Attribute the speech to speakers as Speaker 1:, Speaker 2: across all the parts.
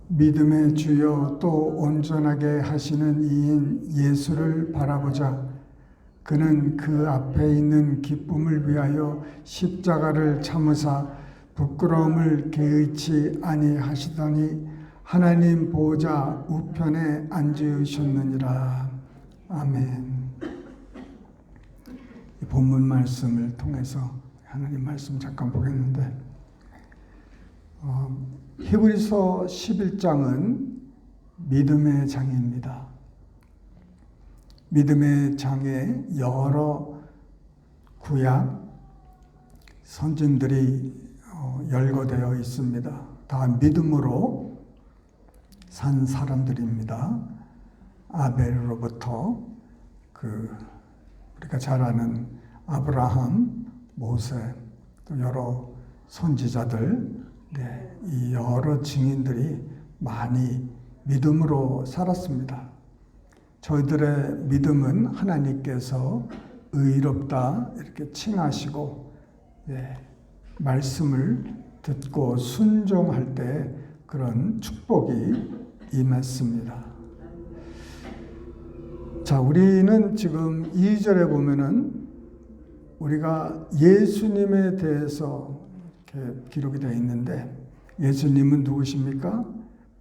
Speaker 1: 믿음의 주여 또 온전하게 하시는 이인 예수를 바라보자. 그는 그 앞에 있는 기쁨을 위하여 십자가를 참으사 부끄러움을 개의치 아니하시더니 하나님 보좌 우편에 앉으셨느니라. 아멘. 이 본문 말씀을 통해서 하나님 말씀 잠깐 보겠는데, 히브리서 11장은 믿음의 장입니다. 믿음의 장에 여러 구약 선진들이 열거되어 있습니다. 다 믿음으로 산 사람들입니다. 아벨로부터 우리가 잘 아는 아브라함, 모세, 또 여러 선지자들, 이 여러 증인들이 많이 믿음으로 살았습니다. 저희들의 믿음은 하나님께서 의롭다 이렇게 칭하시고, 말씀을 듣고 순종할 때 그런 축복이 임했습니다. 자, 우리는 지금 2절에 보면은 우리가 예수님에 대해서 이렇게 기록이 되어 있는데, 예수님은 누구십니까?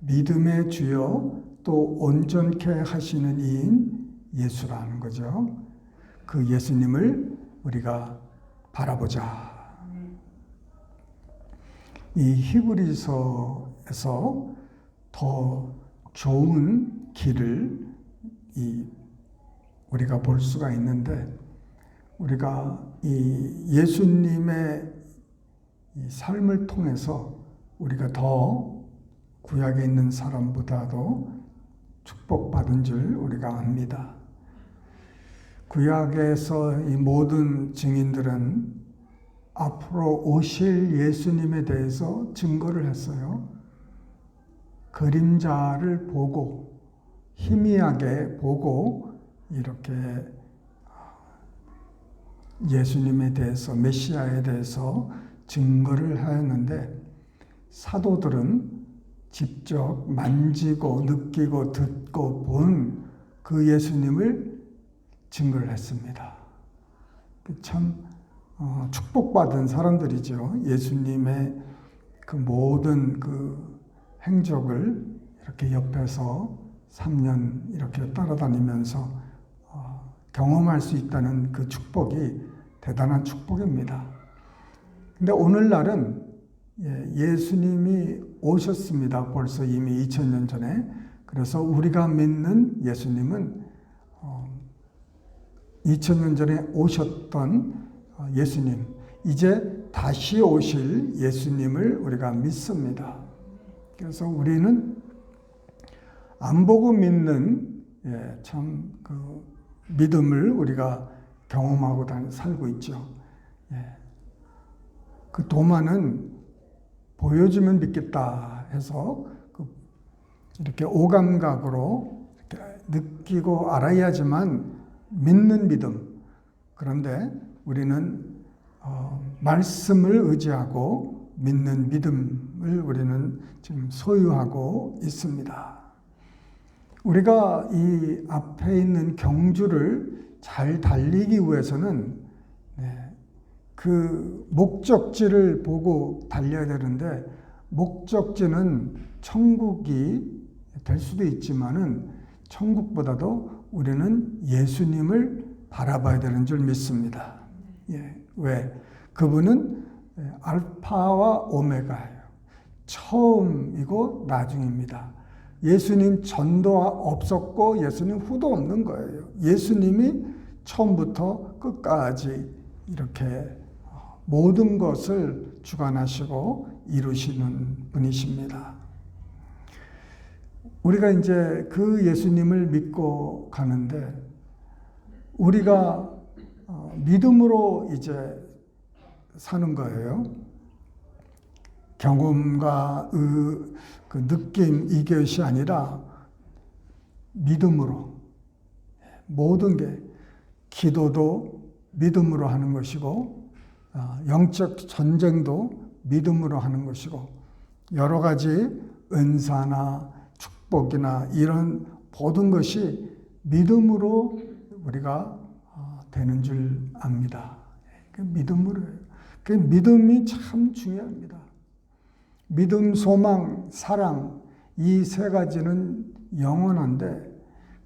Speaker 1: 믿음의 주여 또 온전케 하시는 이인 예수라는 거죠. 그 예수님을 우리가 바라보자. 이 히브리서에서 더 좋은 길을 우리가 볼 수가 있는데, 우리가 이 예수님의 이 삶을 통해서 우리가 더 구약에 있는 사람보다도 축복받은 줄 우리가 압니다. 구약에서 이 모든 증인들은 앞으로 오실 예수님에 대해서 증거를 했어요. 그림자를 보고, 희미하게 보고 이렇게 예수님에 대해서, 메시아에 대해서 증거를 하였는데, 사도들은 직접 만지고 느끼고 듣고 본 그 예수님을 증거를 했습니다. 참 축복받은 사람들이죠. 예수님의 그 모든 그 행적을 이렇게 옆에서 3년 이렇게 따라다니면서 경험할 수 있다는 그 축복이 대단한 축복입니다. 근데 오늘날은 예수님이 오셨습니다. 벌써 이미 2000년 전에. 그래서 우리가 믿는 예수님은 2000년 전에 오셨던 예수님, 이제 다시 오실 예수님을 우리가 믿습니다. 그래서 우리는 안 보고 믿는 참 그 믿음을 우리가 경험하고 살고 있죠. 그 도마는 보여주면 믿겠다 해서 이렇게 오감각으로 이렇게 느끼고 알아야지만 믿는 믿음. 그런데 우리는 말씀을 의지하고 믿는 믿음을 우리는 지금 소유하고 있습니다. 우리가 이 앞에 있는 경주를 잘 달리기 위해서는 그 목적지를 보고 달려야 되는데, 목적지는 천국이 될 수도 있지만은 천국보다도 우리는 예수님을 바라봐야 되는 줄 믿습니다. 왜? 그분은 알파와 오메가예요. 처음이고 나중입니다. 예수님 전도 없었고 예수님 후도 없는 거예요. 예수님이 처음부터 끝까지 이렇게 모든 것을 주관하시고 이루시는 분이십니다. 우리가 이제 그 예수님을 믿고 가는데, 우리가 믿음으로 이제 사는 거예요. 경험과 그 느낌, 이것이 아니라 믿음으로. 모든 게, 기도도 믿음으로 하는 것이고, 영적 전쟁도 믿음으로 하는 것이고, 여러 가지 은사나 축복이나 이런 모든 것이 믿음으로 우리가 되는 줄 압니다. 믿음으로 해요. 그 믿음이 참 중요합니다. 믿음, 소망, 사랑, 이 세 가지는 영원한데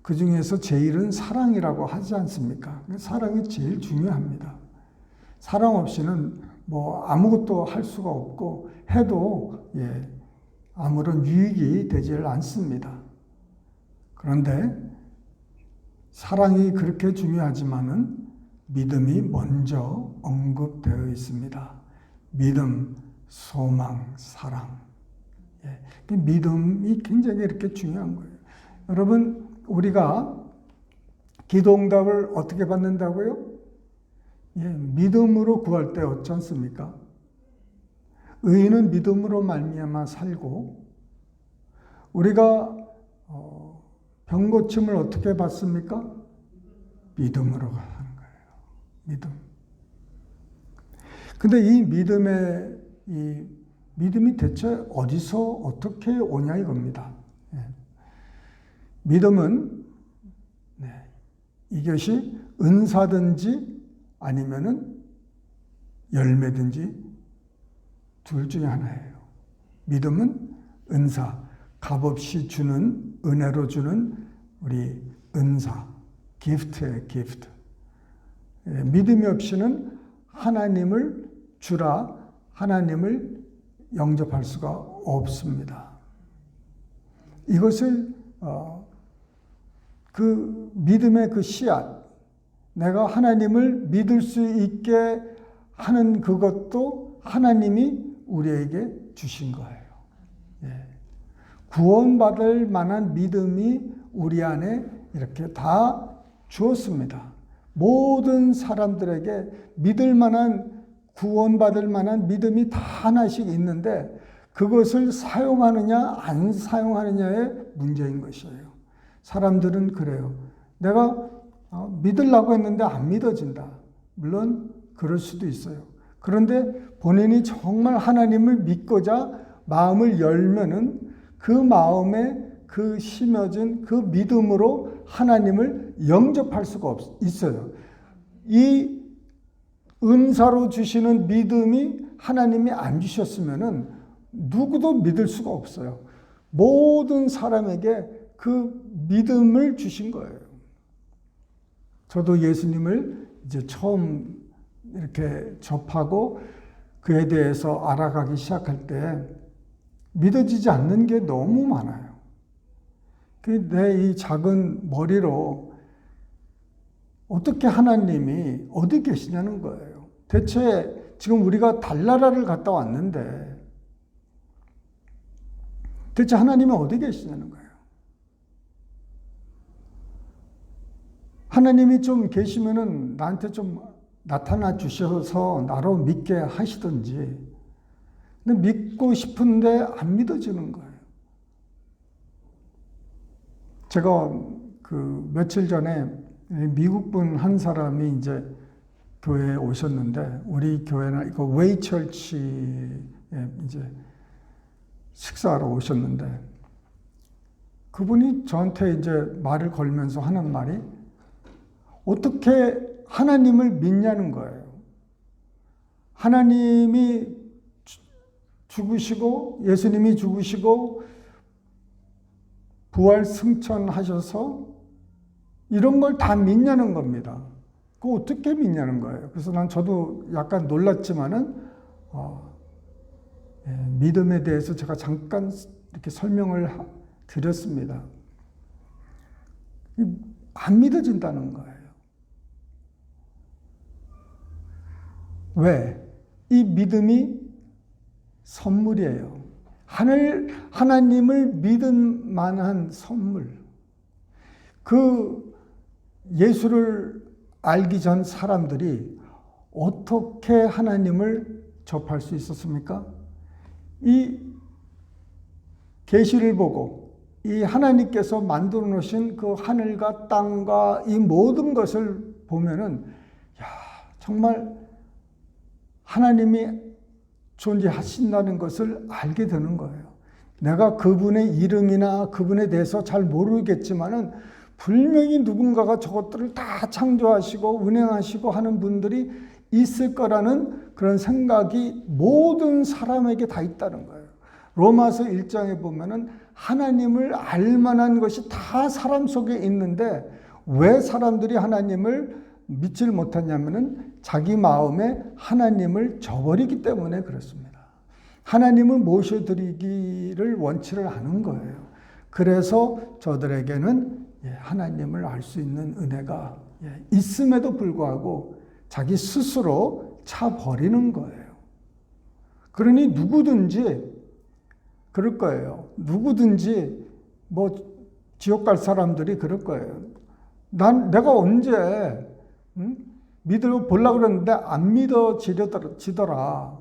Speaker 1: 그 중에서 제일은 사랑이라고 하지 않습니까? 사랑이 제일 중요합니다. 사랑 없이는 뭐 아무것도 할 수가 없고 해도 아무런 유익이 되질 않습니다. 그런데 사랑이 그렇게 중요하지만은 믿음이 먼저 언급되어 있습니다. 믿음, 소망, 사랑. 믿음이 굉장히 이렇게 중요한 거예요. 여러분, 우리가 기도응답을 어떻게 받는다고요? 믿음으로 구할 때 어찌 않습니까? 의인은 믿음으로 말미암아 살고, 우리가 병 고침을 어떻게 받습니까? 믿음으로 하는 거예요. 믿음. 근데 이 믿음이 대체 어디서 어떻게 오냐 이겁니다. 믿음은 이것이 은사든지 아니면은 열매든지 둘 중에 하나예요. 믿음은 은사, 값없이 주는, 은혜로 주는 우리 은사, 기프트예요, 기프트. 믿음이 없이는 하나님을 주라, 하나님을 영접할 수가 없습니다. 이것을 그 믿음의 그 씨앗, 내가 하나님을 믿을 수 있게 하는 그것도 하나님이 우리에게 주신 거예요. 구원받을 만한 믿음이 우리 안에 이렇게 다 주었습니다. 모든 사람들에게 믿을 만한, 구원받을 만한 믿음이 다 하나씩 있는데 그것을 사용하느냐 안 사용하느냐의 문제인 것이에요. 사람들은 그래요. 내가 믿으려고 했는데 안 믿어진다. 물론 그럴 수도 있어요. 그런데 본인이 정말 하나님을 믿고자 마음을 열면은 그 마음에 그 심어진 그 믿음으로 하나님을 영접할 수가 있어요. 이 은사로 주시는 믿음이 하나님이 안 주셨으면은 누구도 믿을 수가 없어요. 모든 사람에게 그 믿음을 주신 거예요. 저도 예수님을 이제 처음 이렇게 접하고 그에 대해서 알아가기 시작할 때 믿어지지 않는 게 너무 많아요. 내 이 작은 머리로 어떻게 하나님이 어디 계시냐는 거예요. 대체 지금 우리가 달나라를 갔다 왔는데 대체 하나님이 어디 계시냐는 거예요. 하나님이 좀 계시면은 나한테 좀 나타나 주셔서 나로 믿게 하시든지. 근데 믿고 싶은데 안 믿어지는 거예요. 제가 그 며칠 전에 미국 분 한 사람이 이제 교회에 오셨는데, 우리 교회는 이거 웨이처치에 이제 식사하러 오셨는데, 그분이 저한테 이제 말을 걸면서 하는 말이 어떻게 하나님을 믿냐는 거예요. 하나님이 죽으시고 예수님이 죽으시고 부활 승천하셔서 이런 걸 다 믿냐는 겁니다. 그거 어떻게 믿냐는 거예요. 그래서 저도 약간 놀랐지만은 믿음에 대해서 제가 잠깐 이렇게 설명을 드렸습니다. 안 믿어진다는 거예요. 왜? 이 믿음이 선물이에요. 하나님을 믿은 만한 선물. 그 예수를 알기 전 사람들이 어떻게 하나님을 접할 수 있었습니까? 이 계시를 보고 이 하나님께서 만들어 놓으신 그 하늘과 땅과 이 모든 것을 보면은 정말 하나님이 존재하신다는 것을 알게 되는 거예요. 내가 그분의 이름이나 그분에 대해서 잘 모르겠지만은 분명히 누군가가 저것들을 다 창조하시고 운행하시고 하는 분들이 있을 거라는 그런 생각이 모든 사람에게 다 있다는 거예요. 로마서 1장에 보면은 하나님을 알만한 것이 다 사람 속에 있는데 왜 사람들이 하나님을 믿지를 못하냐면은 자기 마음에 하나님을 저버리기 때문에 그렇습니다. 하나님을 모셔드리기를 원치를 않은 거예요. 그래서 저들에게는 하나님을 알 수 있는 은혜가 있음에도 불구하고 자기 스스로 차버리는 거예요. 그러니 누구든지 그럴 거예요. 누구든지 뭐 지옥 갈 사람들이 그럴 거예요. 내가 언제 믿어 보려고 그랬는데 안 믿어지더라.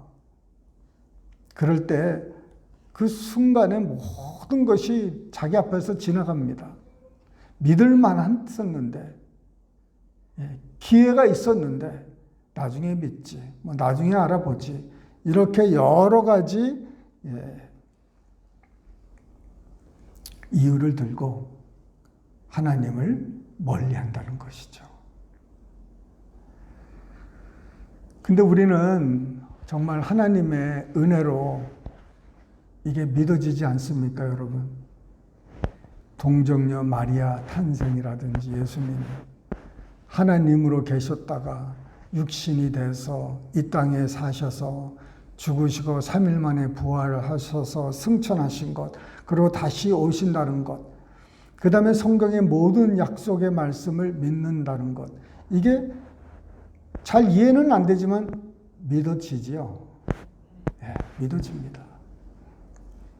Speaker 1: 그럴 때 그 순간에 모든 것이 자기 앞에서 지나갑니다. 믿을 만했었는데 기회가 있었는데 나중에 믿지, 뭐 나중에 알아보지, 이렇게 여러 가지 이유를 들고 하나님을 멀리한다는 것이죠. 근데 우리는 정말 하나님의 은혜로 이게 믿어지지 않습니까, 여러분? 동정녀 마리아 탄생이라든지 예수님 하나님으로 계셨다가 육신이 돼서 이 땅에 사셔서 죽으시고 3일 만에 부활하셔서 승천하신 것, 그리고 다시 오신다는 것, 그 다음에 성경의 모든 약속의 말씀을 믿는다는 것, 이게 잘 이해는 안 되지만 믿어지지요. 믿어집니다.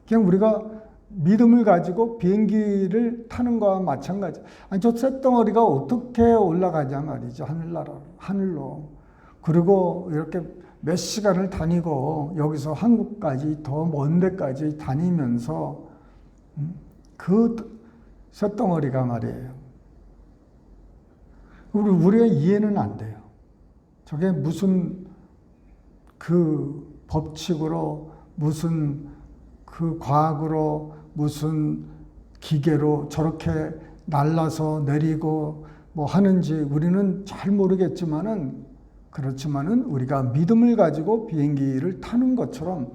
Speaker 1: 그냥 우리가 믿음을 가지고 비행기를 타는 거와 마찬가지. 아니, 저 쇳덩어리가 어떻게 올라가냐 말이죠. 하늘로. 그리고 이렇게 몇 시간을 다니고 여기서 한국까지 더 먼 데까지 다니면서 그 쇳덩어리가 말이에요. 우리가 이해는 안 돼요. 저게 무슨 그 법칙으로, 무슨 그 과학으로, 무슨 기계로 저렇게 날라서 내리고 뭐 하는지 우리는 잘 모르겠지만은, 그렇지만은 우리가 믿음을 가지고 비행기를 타는 것처럼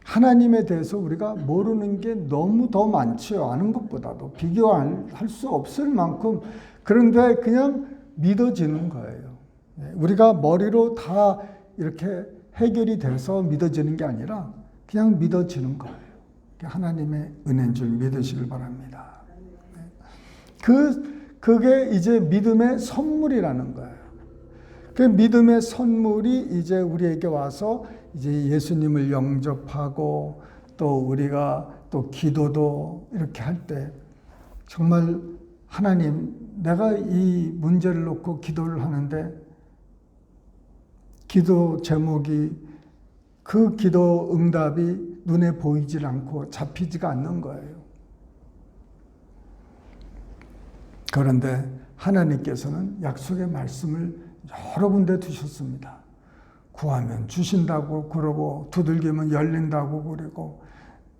Speaker 1: 하나님에 대해서 우리가 모르는 게 너무 더 많지요. 아는 것보다도 비교할 수 없을 만큼. 그런데 그냥 믿어지는 거예요. 우리가 머리로 다 이렇게 해결이 돼서 믿어지는 게 아니라 그냥 믿어지는 거예요. 하나님의 은혜인 줄 믿으시길 바랍니다. 그게 이제 믿음의 선물이라는 거예요. 그 믿음의 선물이 이제 우리에게 와서 이제 예수님을 영접하고 또 우리가 또 기도도 이렇게 할 때 정말 하나님, 내가 이 문제를 놓고 기도를 하는데 기도 제목이, 그 기도 응답이 눈에 보이질 않고 잡히지가 않는 거예요. 그런데 하나님께서는 약속의 말씀을 여러 군데 두셨습니다. 구하면 주신다고 그러고, 두들기면 열린다고 그러고,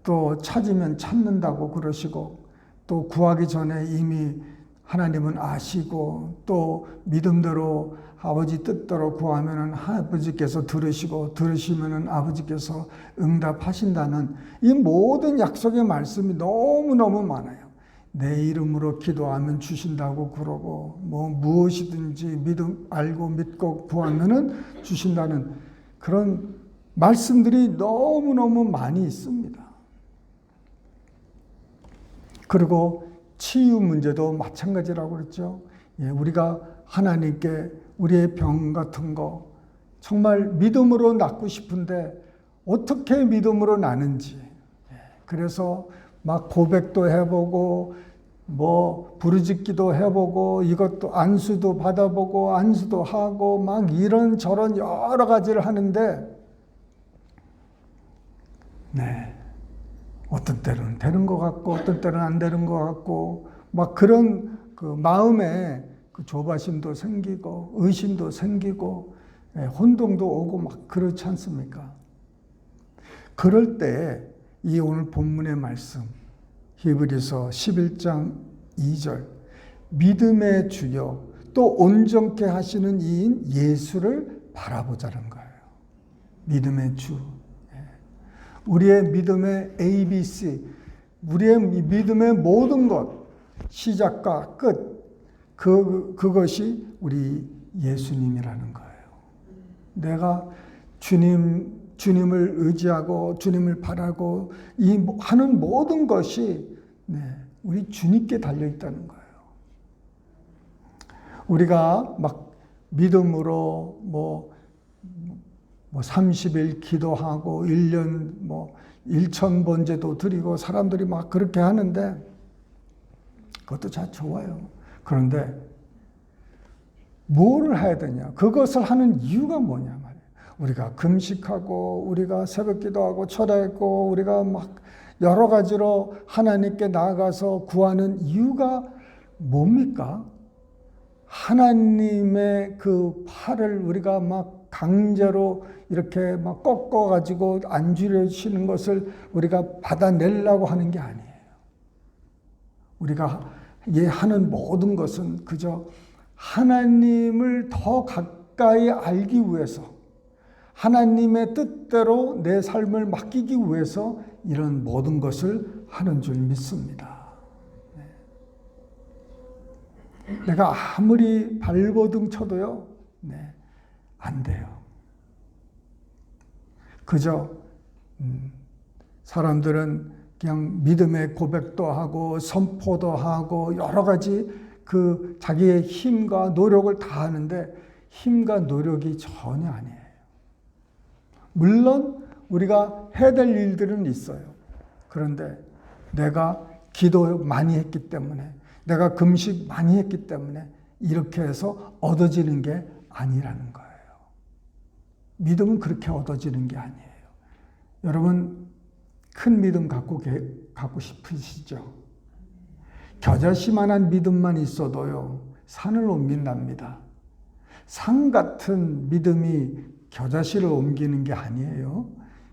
Speaker 1: 또 찾으면 찾는다고 그러시고, 또 구하기 전에 이미 하나님은 아시고, 또 믿음대로 아버지 뜻대로 구하면은 아버지께서 들으시고, 들으시면은 아버지께서 응답하신다는 이 모든 약속의 말씀이 너무너무 많아요. 내 이름으로 기도하면 주신다고 그러고, 뭐 무엇이든지 알고 믿고 구하면은 주신다는 그런 말씀들이 너무너무 많이 있습니다. 그리고 치유 문제도 마찬가지라고 그랬죠. 우리가 하나님께 우리의 병 같은 거 정말 믿음으로 낫고 싶은데 어떻게 믿음으로 나는지, 그래서 막 고백도 해보고 뭐 부르짖기도 해보고 이것도 안수도 받아보고 안수도 하고 막 이런저런 여러 가지를 하는데 어떤 때는 되는 것 같고 어떤 때는 안 되는 것 같고 막 그런 그 마음에 그 조바심도 생기고 의심도 생기고 혼동도 오고 막 그렇지 않습니까? 그럴 때 이 오늘 본문의 말씀 히브리서 11장 2절 믿음의 주요 또 온전케 하시는 이인 예수를 바라보자는 거예요. 믿음의 주. 우리의 믿음의 ABC, 우리의 믿음의 모든 것, 시작과 끝, 그것이 우리 예수님이라는 거예요. 내가 주님을 의지하고 주님을 바라고 하는 모든 것이 우리 주님께 달려 있다는 거예요. 우리가 막 믿음으로 뭐 30일 기도하고 1년 1,000번제도 드리고 사람들이 막 그렇게 하는데 그것도 잘 좋아요. 그런데 뭐를 해야 되냐? 그것을 하는 이유가 뭐냐 말이에요. 우리가 금식하고 우리가 새벽 기도하고 철야했고 우리가 막 여러 가지로 하나님께 나아가서 구하는 이유가 뭡니까? 하나님의 그 팔을 우리가 막 강제로 이렇게 막 꺾어가지고 안 주려시는 것을 우리가 받아내려고 하는 게 아니에요. 우리가 하는 모든 것은 그저 하나님을 더 가까이 알기 위해서 하나님의 뜻대로 내 삶을 맡기기 위해서 이런 모든 것을 하는 줄 믿습니다. 내가 아무리 발버둥 쳐도요, 안 돼요. 그저 사람들은 그냥 믿음의 고백도 하고 선포도 하고 여러 가지 그 자기의 힘과 노력을 다 하는데 힘과 노력이 전혀 아니에요. 물론 우리가 해야 될 일들은 있어요. 그런데 내가 기도 많이 했기 때문에 내가 금식 많이 했기 때문에 이렇게 해서 얻어지는 게 아니라는 거예요. 믿음은 그렇게 얻어지는 게 아니에요. 여러분 큰 믿음 갖고 싶으시죠? 겨자씨만한 믿음만 있어도요 산을 옮긴답니다. 산 같은 믿음이 겨자씨를 옮기는 게 아니에요.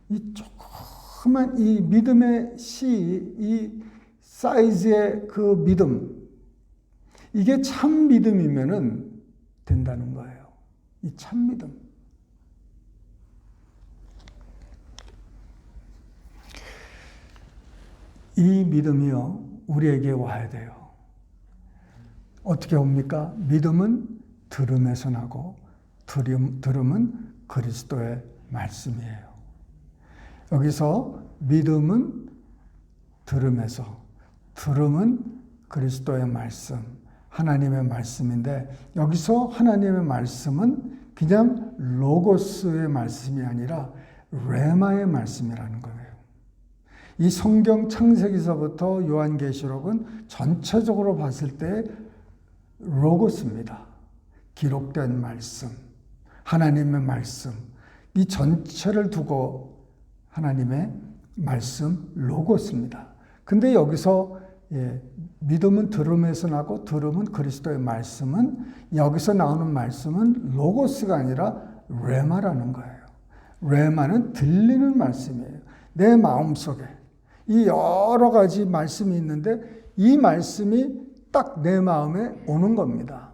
Speaker 1: 이 조그만 이 믿음의 씨, 이 사이즈의 그 믿음, 이게 참 믿음이면은 된다는 거예요. 이 참 믿음. 이 믿음이요, 우리에게 와야 돼요. 어떻게 옵니까? 믿음은 들음에서 나고, 들음은 그리스도의 말씀이에요. 여기서 믿음은 들음에서, 들음은 그리스도의 말씀, 하나님의 말씀인데, 여기서 하나님의 말씀은 그냥 로고스의 말씀이 아니라 레마의 말씀이라는 거예요. 이 성경 창세기서부터 요한계시록은 전체적으로 봤을 때 로고스입니다. 기록된 말씀, 하나님의 말씀, 이 전체를 두고 하나님의 말씀 로고스입니다. 근데 여기서 믿음은 들음에서 나고 들음은 그리스도의 말씀은 여기서 나오는 말씀은 로고스가 아니라 레마라는 거예요. 레마는 들리는 말씀이에요. 내 마음속에 이 여러 가지 말씀이 있는데 이 말씀이 딱 내 마음에 오는 겁니다.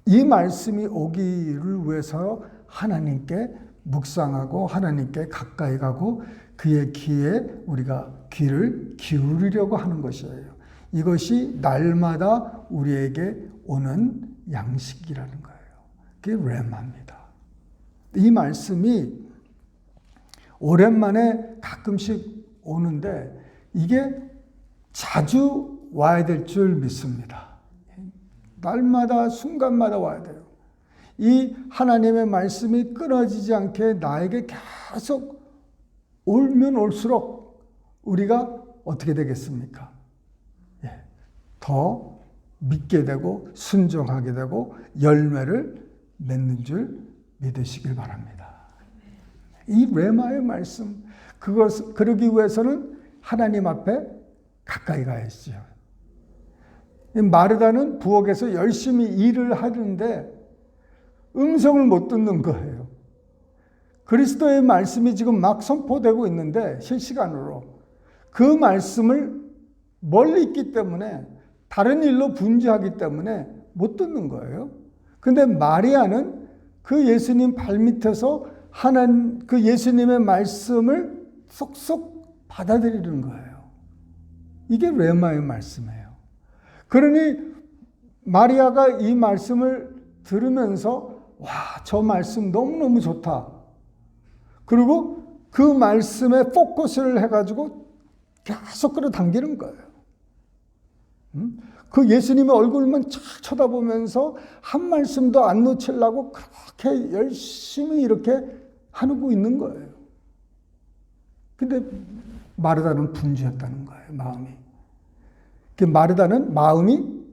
Speaker 1: 이 말씀이 오기를 위해서 하나님께 묵상하고 하나님께 가까이 가고 그의 귀에 우리가 귀를 기울이려고 하는 것이에요. 이것이 날마다 우리에게 오는 양식이라는 거예요. 그게 레마입니다. 이 말씀이 오랜만에 가끔씩 오는데 이게 자주 와야 될 줄 믿습니다. 날마다 순간마다 와야 돼요. 이 하나님의 말씀이 끊어지지 않게 나에게 계속 오면 올수록 우리가 어떻게 되겠습니까? 더 믿게 되고 순종하게 되고 열매를 맺는 줄 믿으시길 바랍니다. 이 레마의 말씀, 그러기 위해서는 하나님 앞에 가까이 가야죠. 마르다는 부엌에서 열심히 일을 하는데 음성을 못 듣는 거예요. 그리스도의 말씀이 지금 막 선포되고 있는데 실시간으로 그 말씀을 멀리 있기 때문에 다른 일로 분주하기 때문에 못 듣는 거예요. 근데 마리아는 그 예수님 발밑에서 그 예수님의 말씀을 쏙쏙 받아들이는 거예요. 이게 레마의 말씀이에요. 그러니 마리아가 이 말씀을 들으면서 와, 저 말씀 너무너무 좋다. 그리고 그 말씀에 포커스를 해가지고 계속 끌어당기는 거예요. 그 예수님의 얼굴만 착 쳐다보면서 한 말씀도 안 놓치려고 그렇게 열심히 이렇게 하고 있는 거예요. 근데 마르다는 분주했다는 거예요, 마음이. 마르다는 마음이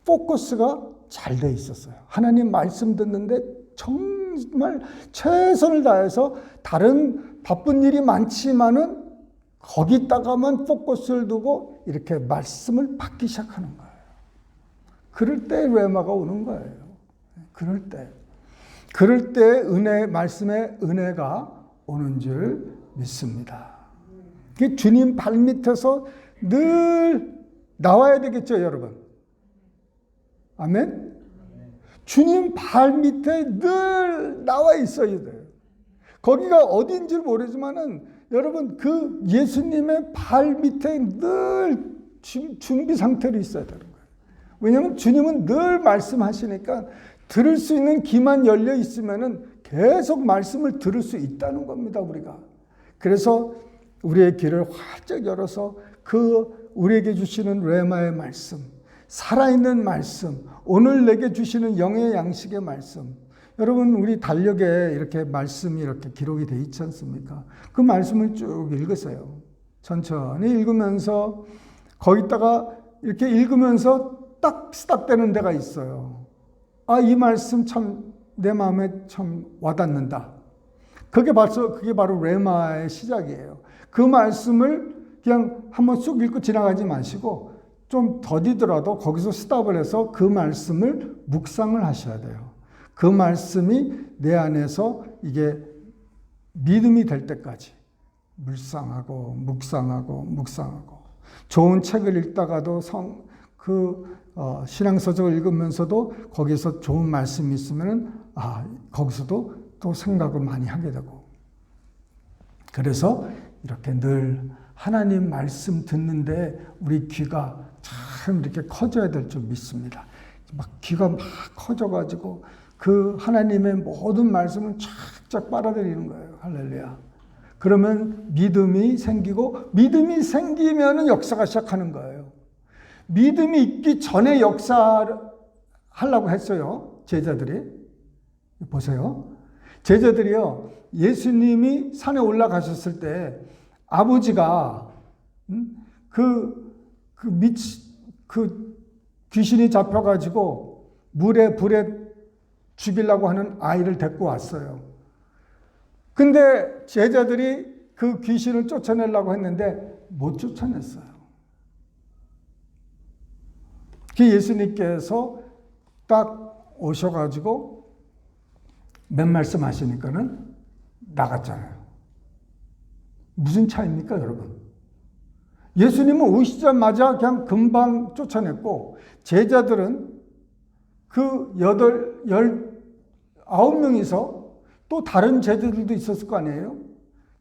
Speaker 1: 포커스가 잘 돼 있었어요. 하나님 말씀 듣는데 정말 최선을 다해서 다른 바쁜 일이 많지만은 거기다가만 포커스를 두고 이렇게 말씀을 받기 시작하는 거예요. 그럴 때 레마가 오는 거예요. 그럴 때 말씀의 은혜가 오는 줄 믿습니다. 주님 발밑에서 늘 나와야 되겠죠, 여러분? 아멘? 주님 발밑에 늘 나와 있어야 돼요. 거기가 어딘지 모르지만은 여러분 그 예수님의 발밑에 늘 준비 상태로 있어야 되는 거예요. 왜냐하면 주님은 늘 말씀하시니까 들을 수 있는 귀만 열려 있으면은 계속 말씀을 들을 수 있다는 겁니다, 우리가. 그래서 우리의 귀를 활짝 열어서 우리에게 주시는 레마의 말씀, 살아있는 말씀, 오늘 내게 주시는 영의 양식의 말씀. 여러분, 우리 달력에 이렇게 말씀이 이렇게 기록이 돼 있지 않습니까? 그 말씀을 쭉 읽으세요. 천천히 읽으면서 거기다가 이렇게 읽으면서 딱 스탑되는 데가 있어요. 아, 이 말씀 참 내 마음에 참 와닿는다. 그게 바로 레마의 시작이에요. 그 말씀을 그냥 한번 쑥 읽고 지나가지 마시고 좀 더디더라도 거기서 스탑을 해서 그 말씀을 묵상을 하셔야 돼요. 그 말씀이 내 안에서 이게 믿음이 될 때까지 묵상하고 좋은 책을 읽다가도 신앙서적을 읽으면서도 거기서 좋은 말씀이 있으면 거기서도 또 생각을 많이 하게 되고, 그래서 이렇게 늘 하나님 말씀 듣는데 우리 귀가 참 이렇게 커져야 될 줄 믿습니다. 막 귀가 막 커져가지고 그 하나님의 모든 말씀을 쫙쫙 빨아들이는 거예요. 할렐루야. 그러면 믿음이 생기고, 믿음이 생기면 역사가 시작하는 거예요. 믿음이 있기 전에 역사를 하려고 했어요, 제자들이. 보세요. 제자들이요, 예수님이 산에 올라가셨을 때 아버지가 귀신이 잡혀가지고 불에 죽이려고 하는 아이를 데리고 왔어요. 근데 제자들이 그 귀신을 쫓아내려고 했는데 못 쫓아냈어요. 예수님께서 딱 오셔가지고 몇 말씀 하시니까는 나갔잖아요. 무슨 차이입니까, 여러분? 예수님은 오시자마자 그냥 금방 쫓아냈고, 제자들은 그 19명이서 또 다른 제자들도 있었을 거 아니에요?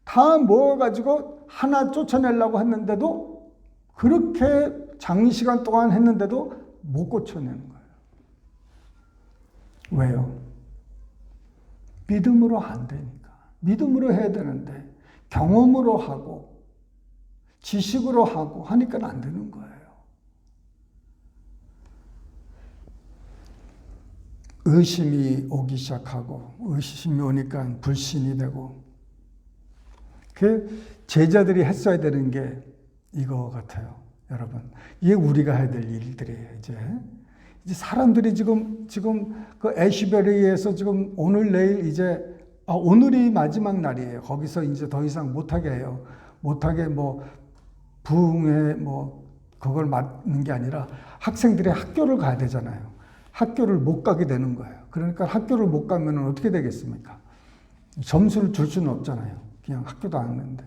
Speaker 1: 다 모아가지고 하나 쫓아내려고 했는데도, 그렇게 장시간 동안 했는데도 못 쫓아내는 거예요. 왜요? 믿음으로 안 되니까. 믿음으로 해야 되는데 경험으로 하고 지식으로 하고 하니까 안 되는 거예요. 의심이 오기 시작하고, 의심이 오니까 불신이 되고, 그 제자들이 했어야 되는 게 이거 같아요, 여러분. 이게 우리가 해야 될 일들이에요. 이제 사람들이 지금 그 애쉬베리에서 지금 오늘 내일 이제 오늘이 마지막 날이에요. 거기서 이제 더 이상 못하게 해요. 못하게 부흥회 그걸 맡는 게 아니라 학생들이 학교를 가야 되잖아요. 학교를 못 가게 되는 거예요. 그러니까 학교를 못 가면 어떻게 되겠습니까? 점수를 줄 수는 없잖아요. 그냥 학교도 안 갔는데.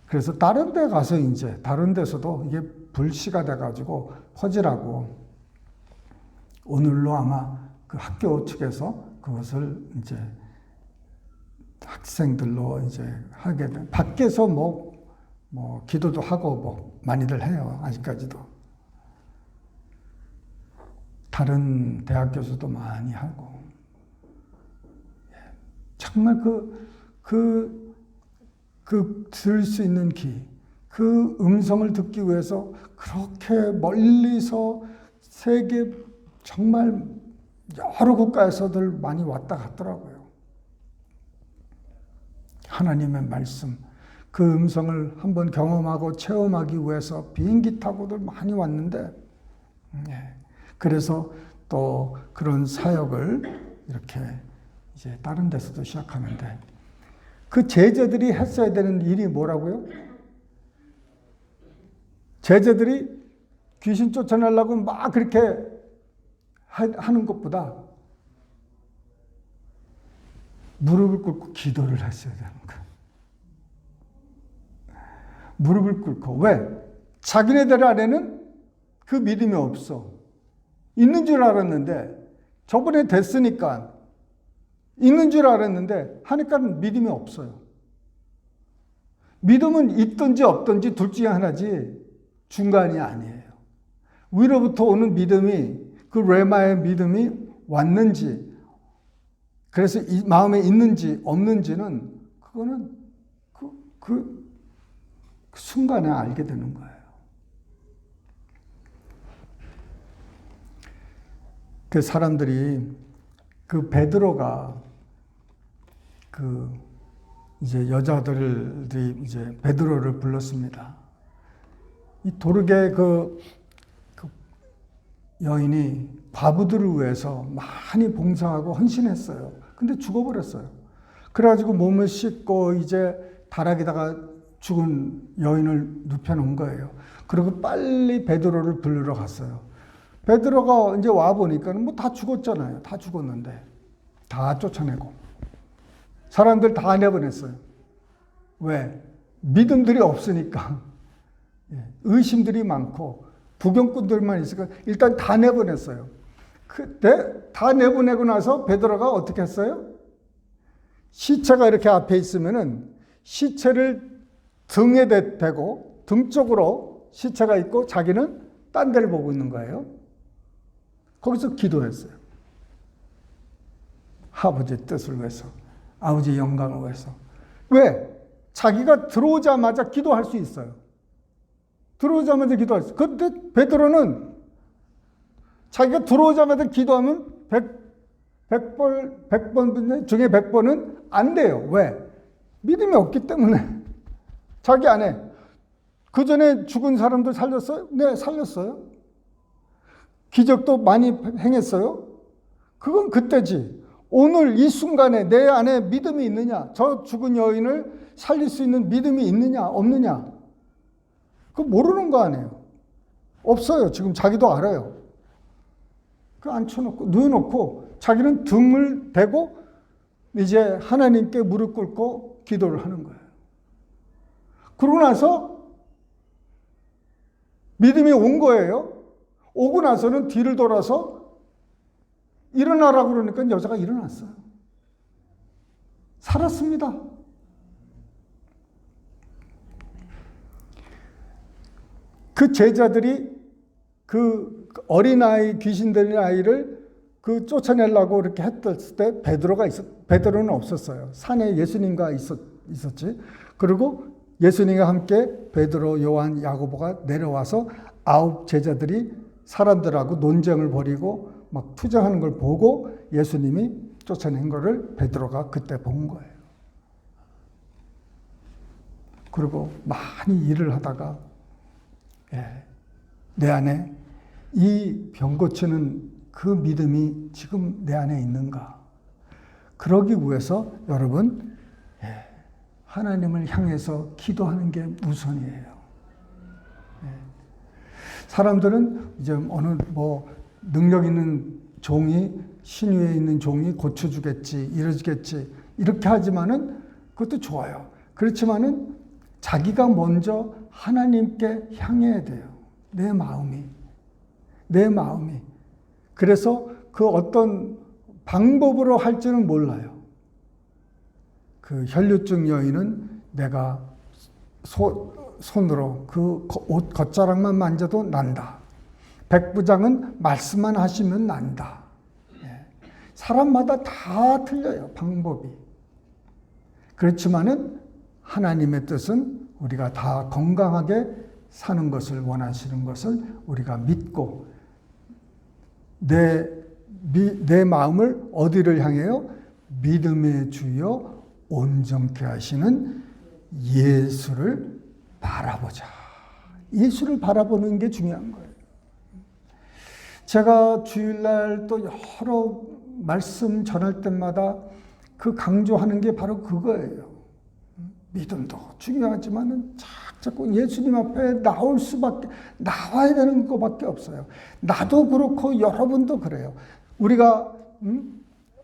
Speaker 1: 그래서 다른 데 가서 이제 다른 데서도 이게 불씨가 돼가지고 퍼지라고 오늘로 아마 그 학교 측에서 그것을 이제 학생들로 이제 하게 돼. 밖에서 뭐 기도도 하고 뭐 많이들 해요. 아직까지도. 다른 대학 교수도 많이 하고. 정말 들을 수 있는 귀, 그 음성을 듣기 위해서 그렇게 멀리서 세계 정말 여러 국가에서들 많이 왔다 갔더라고요. 하나님의 말씀, 그 음성을 한번 경험하고 체험하기 위해서 비행기 타고들 많이 왔는데, 그래서 또 그런 사역을 이렇게 이제 다른 데서도 시작하는데, 그 제자들이 했어야 되는 일이 뭐라고요? 제자들이 귀신 쫓아내려고 막 그렇게 하는 것보다 무릎을 꿇고 기도를 했어야 되는 거예요. 무릎을 꿇고. 왜? 자기네들 안에는 그 믿음이 없어. 있는 줄 알았는데, 저번에 됐으니까 있는 줄 알았는데 하니까는 믿음이 없어요. 믿음은 있든지 없든지 둘 중에 하나지 중간이 아니에요. 위로부터 오는 믿음이, 그 레마의 믿음이 왔는지, 그래서 이 마음에 있는지 없는지는 그거는 그 순간에 알게 되는 거예요. 그 사람들이, 그 베드로가 이제 여자들이 이제 베드로를 불렀습니다. 이 도르게 그 여인이 과부들을 위해서 많이 봉사하고 헌신했어요. 근데 죽어버렸어요. 그래가지고 몸을 씻고 이제 다락에다가 죽은 여인을 눕혀놓은 거예요. 그리고 빨리 베드로를 부르러 갔어요. 베드로가 이제 와보니까 뭐 다 죽었잖아요. 다 죽었는데. 다 쫓아내고. 사람들 다 내보냈어요. 왜? 믿음들이 없으니까. 의심들이 많고 부병꾼들만 있으니까 일단 다 내보냈어요. 그때 다 내보내고 나서 베드로가 어떻게 했어요? 시체가 이렇게 앞에 있으면은 시체를 등에 대고 등 쪽으로 시체가 있고 자기는 딴 데를 보고 있는 거예요. 거기서 기도했어요. 아버지의 뜻을 위해서, 아버지의 영광을 위해서. 왜? 자기가 들어오자마자 기도할 수 있어요. 들어오자마자 기도할 수 있어요. 그런데 베드로는 자기가 들어오자마자 기도하면 100번 중에 100번은 안 돼요. 왜? 믿음이 없기 때문에. 자기 안에. 그 전에 죽은 사람들 살렸어요? 네, 살렸어요. 기적도 많이 행했어요. 그건 그때지. 오늘 이 순간에 내 안에 믿음이 있느냐? 저 죽은 여인을 살릴 수 있는 믿음이 있느냐? 없느냐? 그거 모르는 거 아니에요. 없어요. 지금 자기도 알아요. 그 앉혀놓고, 누워놓고, 자기는 등을 대고, 이제 하나님께 무릎 꿇고 기도를 하는 거예요. 그러고 나서 믿음이 온 거예요. 오고 나서는 뒤를 돌아서 일어나라고 그러니까 여자가 일어났어요. 살았습니다. 그 제자들이 그 어린아이, 귀신 들린 아이를 쫓아내려고 이렇게 했을 때 베드로는 없었어요. 산에 예수님과 있었지. 그리고 예수님과 함께 베드로, 요한, 야고보가 내려와서 9 제자들이 사람들하고 논쟁을 벌이고 막 투정하는 걸 보고 예수님이 쫓아낸 거를 베드로가 그때 본 거예요. 그리고 많이 일을 하다가 내 안에 이 병 고치는 그 믿음이 지금 내 안에 있는가? 그러기 위해서 여러분 하나님을 향해서 기도하는 게 우선이에요. 사람들은 이제 어느 능력 있는 종이 신위에 있는 종이 고쳐주겠지, 이러주겠지 이렇게 하지만은 그것도 좋아요. 그렇지만은 자기가 먼저 하나님께 향해야 돼요. 내 마음이. 그래서 그 어떤 방법으로 할지는 몰라요. 그 혈류증 여인은 내가 손으로 그 옷 겉자락만 만져도 난다. 백부장은 말씀만 하시면 난다. 사람마다 다 틀려요, 방법이. 그렇지만은 하나님의 뜻은 우리가 다 건강하게 사는 것을 원하시는 것을 우리가 믿고 내 마음을 어디를 향해요? 믿음의 주여 온전케 하시는 예수를 바라보자. 예수를 바라보는 게 중요한 거예요. 제가 주일날 또 여러 말씀 전할 때마다 그 강조하는 게 바로 그거예요. 믿음도 중요하지만은 자꾸 예수님 앞에 나와야 되는 것밖에 없어요. 나도 그렇고 여러분도 그래요. 우리가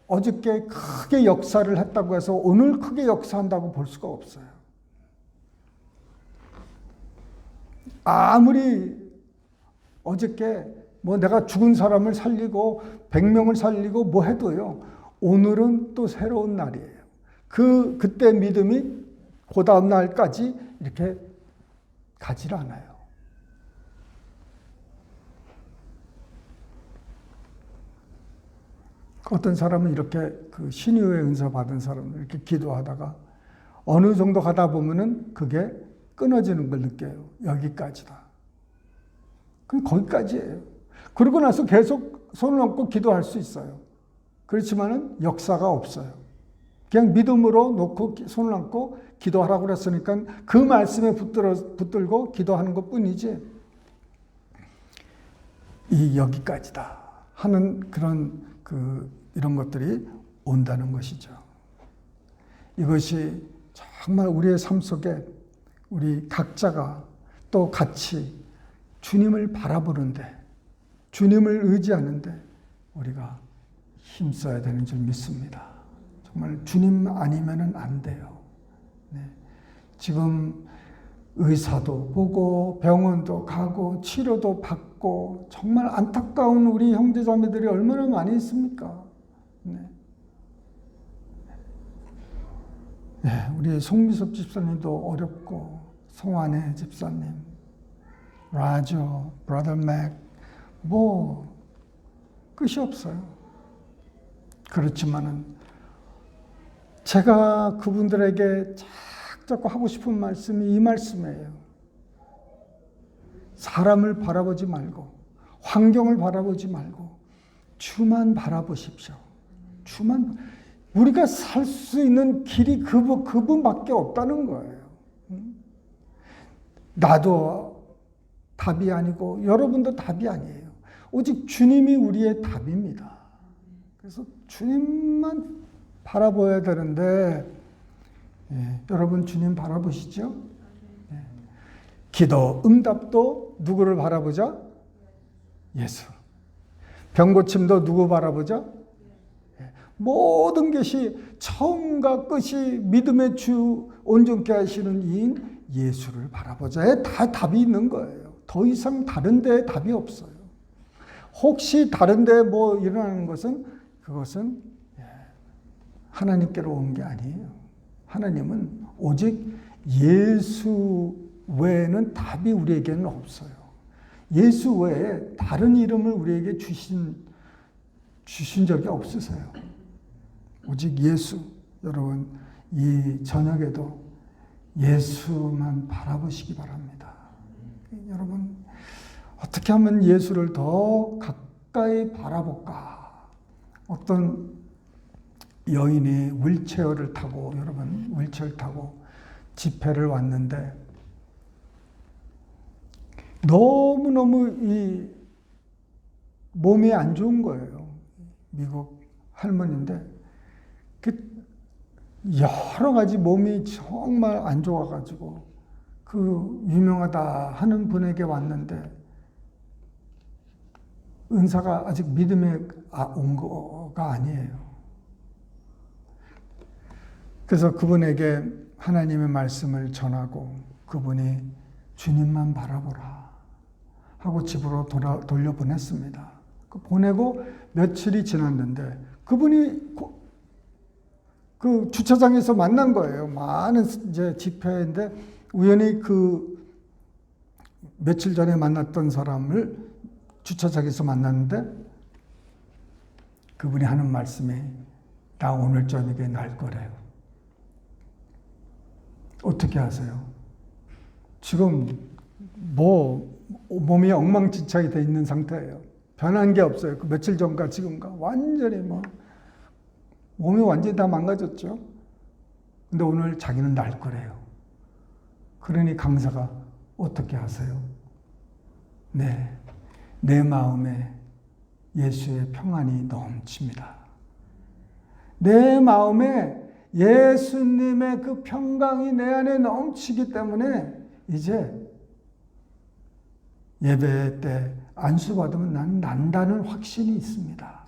Speaker 1: 어저께 크게 역사를 했다고 해서 오늘 크게 역사한다고 볼 수가 없어요. 아무리 어저께 뭐 내가 죽은 사람을 살리고 100명을 살리고 뭐 해도요. 오늘은 또 새로운 날이에요. 그때 믿음이 그 다음 날까지 이렇게 가질 않아요. 어떤 사람은 이렇게 그 신유의 은사 받은 사람은 이렇게 기도하다가 어느 정도 가다 보면은 그게 끊어지는 걸 느껴요. 여기까지다. 그럼 거기까지예요. 그러고 나서 계속 손을 얹고 기도할 수 있어요. 그렇지만은 역사가 없어요. 그냥 믿음으로 놓고 손을 얹고 기도하라고 그랬으니까 그 말씀에 붙들고 기도하는 것 뿐이지 여기까지다 하는 그런 이런 것들이 온다는 것이죠. 이것이 정말 우리의 삶 속에 우리 각자가 또 같이 주님을 바라보는데 주님을 의지하는데 우리가 힘써야 되는 줄 믿습니다. 정말 주님 아니면은 안 돼요. 네. 지금 의사도 보고 병원도 가고 치료도 받고 정말 안타까운 우리 형제자매들이 얼마나 많이 있습니까? 네. 네, 우리 송미섭 집사님도 어렵고 송환혜 집사님, 라저, 브라더 맥 뭐 끝이 없어요. 그렇지만은 제가 그분들에게 자꾸 하고 싶은 말씀이 이 말씀이에요. 사람을 바라보지 말고 환경을 바라보지 말고 주만 바라보십시오. 주만. 우리가 살 수 있는 길이 그분밖에 없다는 거예요. 나도 답이 아니고 여러분도 답이 아니에요. 오직 주님이 우리의 답입니다. 그래서 주님만 바라봐야 되는데 여러분 주님 바라보시죠? 기도 응답도 누구를 바라보자? 예수. 병고침도 누구 바라보자? 모든 것이 처음과 끝이 믿음의 주 온전케 하시는 이인 예수를 바라보자에 다 답이 있는 거예요. 더 이상 다른 데에 답이 없어요. 혹시 다른 데에 뭐 일어나는 것은 그것은 하나님께로 온 게 아니에요. 하나님은 오직 예수 외에는 답이 우리에게는 없어요. 예수 외에 다른 이름을 우리에게 주신 적이 없으세요. 오직 예수. 여러분 이 저녁에도 예수만 바라보시기 바랍니다. 여러분 어떻게 하면 예수를 더 가까이 바라볼까? 어떤 여인이 휠체어를 타고 여러분 휠체어를 타고 집회를 왔는데 너무너무 이 몸이 안 좋은 거예요. 미국 할머니인데 여러 가지 몸이 정말 안 좋아가지고 그 유명하다 하는 분에게 왔는데 은사가 아직 믿음에 온 거가 아니에요. 그래서 그분에게 하나님의 말씀을 전하고 그분이 주님만 바라보라 하고 집으로 돌려보냈습니다. 보내고 며칠이 지났는데 그분이 그 주차장에서 만난 거예요. 많은 이제 집회인데 우연히 그 며칠 전에 만났던 사람을 주차장에서 만났는데 그분이 하는 말씀이 나 오늘 저녁에 날 거래요. 어떻게 하세요? 지금 몸이 엉망진창이 돼 있는 상태예요. 변한 게 없어요. 그 며칠 전과 지금과 완전히 몸이 완전히 다 망가졌죠. 근데 오늘 자기는 날 거래요. 그러니 강사가 어떻게 하세요? 네, 내 마음에 예수의 평안이 넘칩니다. 내 마음에 예수님의 그 평강이 내 안에 넘치기 때문에 이제 예배 때 안수 받으면 난 난다는 확신이 있습니다.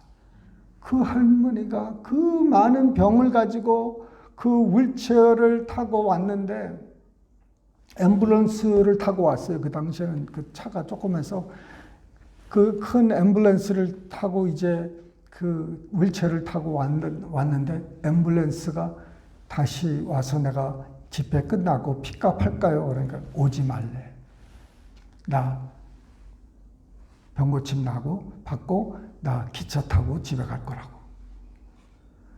Speaker 1: 그 할머니가 그 많은 병을 가지고 그 휠체어를 타고 왔는데 앰뷸런스를 타고 왔어요. 그 당시에는 그 차가 조그매서 그 큰 앰뷸런스를 타고 이제 그 휠체어를 타고 왔는데 앰뷸런스가 다시 와서 내가 집회 끝나고 픽업할까요? 그러니까 오지 말래. 나 병고침 나고 받고 나 기차 타고 집에 갈 거라고.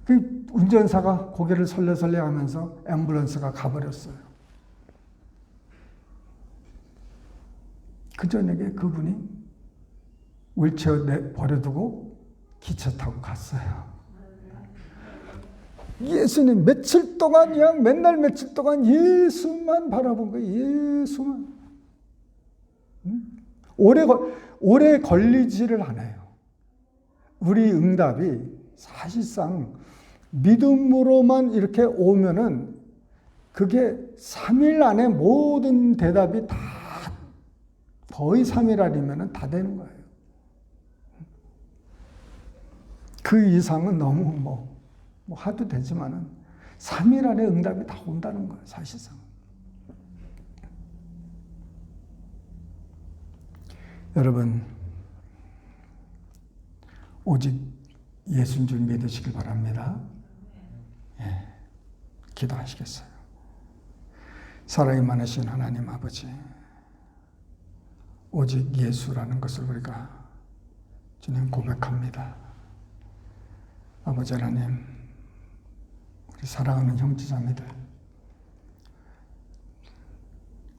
Speaker 1: 그 운전사가 고개를 설레설레 하면서 앰뷸런스가 가버렸어요. 그 저녁에 그분이 휠체어 버려두고 기차 타고 갔어요. 예수님 며칠 동안 그냥 맨날 며칠 동안 예수만 바라본 거예요. 예수만. 오래 걸리지를 않아요. 우리 응답이 사실상 믿음으로만 이렇게 오면은 그게 3일 안에 모든 대답이 다 거의 3일 아니면은 다 되는 거예요. 그 이상은 너무 하도 되지만은 3일 안에 응답이 다 온다는 거예요, 사실상. 여러분, 오직 예수인 줄 믿으시길 바랍니다. 예, 기도하시겠어요? 사랑이 많으신 하나님 아버지, 오직 예수라는 것을 우리가 주님 고백합니다. 아버지 하나님, 우리 사랑하는 형제자매들,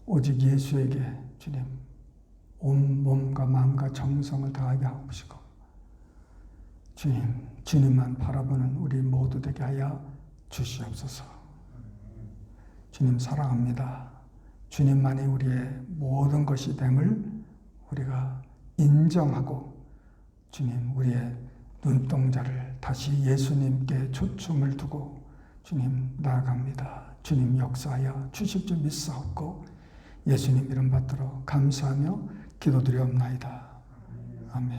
Speaker 1: 오직 예수에게 주님 온 몸과 마음과 정성을 다하게 하옵시고 주님만 바라보는 우리 모두 되게 하여 주시옵소서. 주님 사랑합니다. 주님만이 우리의 모든 것이 됨을 우리가 인정하고 주님 우리의 눈동자를 다시 예수님께 초점을 두고 주님 나아갑니다. 주님 역사하여 주실 줄 믿사옵고 예수님 이름 받들어 감사하며 기도드리옵나이다. 아멘.